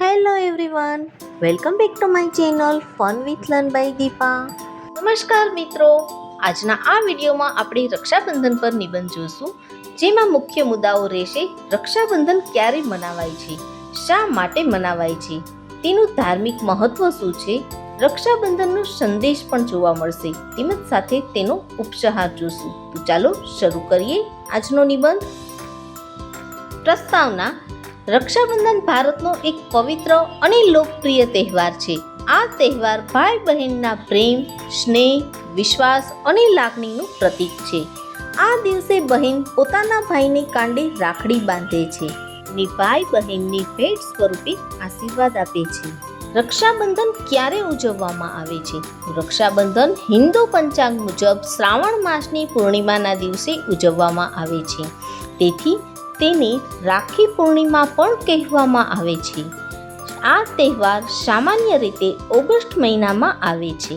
Hello everyone, welcome back to my channel fun with learn by Deepa. નમસ્કાર મિત્રો, આજના આ વિડીયોમાં આપણે રક્ષાબંધન પર નિબંધ જોશું, જેમાં મુખ્ય મુદ્દાઓ રહેશે રક્ષાબંધન ક્યારે મનાવાય છે, શા માટે મનાવાય છે, તેનું ધાર્મિક મહત્વ શું છે, રક્ષાબંધનનો સંદેશ પણ જોવા મળશે, તેમજ સાથે તેનો ઉપહાર જોશું. તો ચાલો શરૂ કરીએ આજનો નિબંધ. પ્રસ્તાવના: રક્ષાબંધન ભારતનો એક પવિત્ર અને લોકપ્રિય તહેવાર છે. આ તહેવાર ભાઈ બહેનના પ્રેમ, સ્નેહ, વિશ્વાસ અને લાગણીનું પ્રતીક છે. આ દિવસે બહેન પોતાના ભાઈને કાંડે રાખડી બાંધે છે અને ભાઈ બહેનની ભેટ સ્વરૂપે આશીર્વાદ આપે છે. રક્ષાબંધન ક્યારે ઉજવવામાં આવે છે? રક્ષાબંધન હિન્દુ પંચાંગ મુજબ શ્રાવણ માસની પૂર્ણિમાના દિવસે ઉજવવામાં આવે છે. તેથી તેને રાખી પૂર્ણિમા પણ કહેવામાં આવે છે. આ તહેવાર સામાન્ય રીતે ઓગસ્ટ મહિનામાં આવે છે.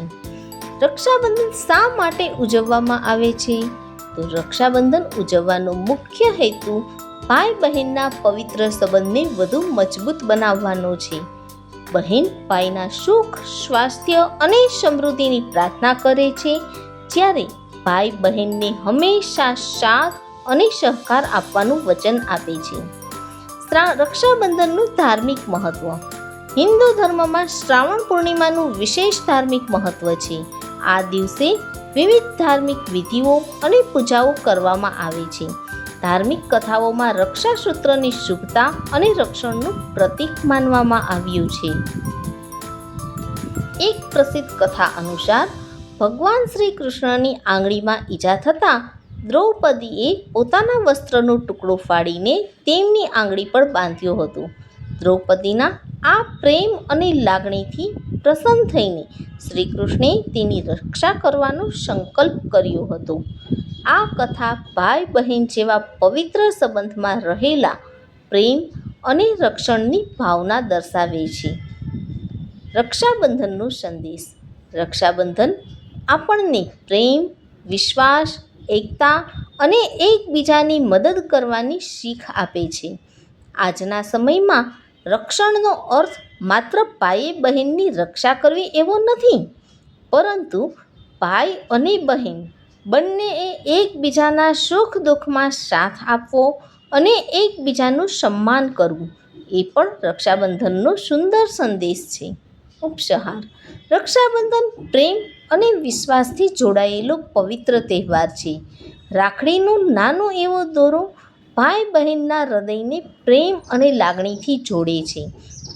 રક્ષાબંધન શા માટે ઉજવવામાં આવે છે? તો રક્ષાબંધન ઉજવવાનો મુખ્ય હેતુ ભાઈ બહેનના પવિત્ર સંબંધને વધુ મજબૂત બનાવવાનો છે. બહેન ભાઈના સુખ, સ્વાસ્થ્ય અને સમૃદ્ધિની પ્રાર્થના કરે છે, જ્યારે ભાઈ બહેનને હંમેશા સાથ અને સહકાર આપવાનું વચન આપે છે. રક્ષાબંધનનું ધાર્મિક મહત્વ: હિન્દુ ધર્મમાં શ્રાવણ પૂર્ણિમાનું વિશેષ ધાર્મિક મહત્વ છે. આ દિવસે વિવિધ ધાર્મિક વિધિઓ અને પૂજાઓ કરવામાં આવે છે. ધાર્મિક કથાઓમાં રક્ષાસૂત્રની શુભતા અને રક્ષણનું પ્રતીક માનવામાં આવ્યું છે. એક પ્રસિદ્ધ કથા અનુસાર ભગવાન શ્રી કૃષ્ણની આંગળીમાં ઈજા થતાં દ્રૌપદીએ પોતાના વસ્ત્રનો ટુકડો ફાડીને તેમની આંગળી પર બાંધ્યો હતો. દ્રૌપદીના આ પ્રેમ અને લાગણીથી પ્રસન્ન થઈને શ્રી કૃષ્ણે તેની રક્ષા કરવાનો સંકલ્પ કર્યો હતો. આ કથા ભાઈ બહેન જેવા પવિત્ર સંબંધમાં રહેલા પ્રેમ અને રક્ષણની ભાવના દર્શાવે છે. રક્ષાબંધનનો સંદેશ: રક્ષાબંધન આપણને પ્રેમ, વિશ્વાસ, એકતા અને એકબીજાની મદદ કરવાની શીખ આપે છે. આજના સમયમાં રક્ષણનો અર્થ માત્ર ભાઈએ બહેનની રક્ષા કરવી એવો નથી, પરંતુ ભાઈ અને બહેન બંનેએ એકબીજાના સુખ દુઃખમાં સાથ આપવો અને એકબીજાનું સન્માન કરવું એ પણ રક્ષાબંધનનો સુંદર સંદેશ છે. ઉપહાર: રક્ષાબંધન પ્રેમ અને વિશ્વાસથી જોડાયેલો પવિત્ર તહેવાર છે. રાખડીનો નાનો એવો દોરો ભાઈ બહેનના હૃદયને પ્રેમ અને લાગણીથી જોડે છે.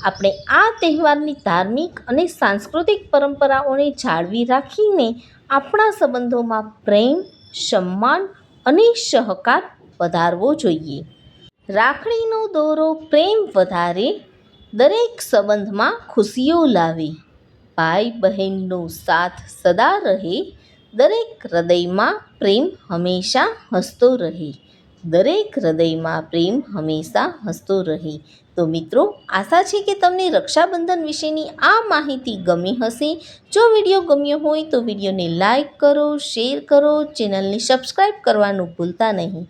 આપણે આ તહેવારની ધાર્મિક અને સાંસ્કૃતિક પરંપરાઓને જાળવી રાખીને આપણા સંબંધોમાં પ્રેમ, સન્માન અને સહકાર વધારવો જોઈએ. રાખડીનો દોરો પ્રેમ વધારે, દરેક સંબંધમાં ખુશીઓ લાવે. ભાઈ બહેનનો સાથ સદા રહે, દરેક હૃદયમાં પ્રેમ હંમેશા હસતો રહે. દરેક હૃદયમાં પ્રેમ હંમેશા હસતો રહે. તો મિત્રો, આશા છે કે તમને રક્ષાબંધન વિશેની આ માહિતી ગમી હશે. જો વિડીયો ગમ્યો હોય તો વિડીયોને લાઈક કરો, શેર કરો, ચેનલને સબસ્ક્રાઈબ કરવાનું ભૂલતા નહીં.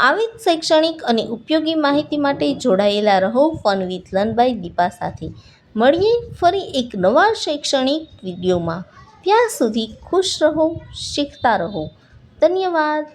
આવી જ શૈક્ષણિક અને ઉપયોગી માહિતી માટે જોડાયેલા રહો fun with learn by Deepa સાથે. મળીએ ફરી એક નવા શૈક્ષણિક વિડીયોમાં. ત્યાં સુધી ખુશ રહો, શીખતા રહો. ધન્યવાદ.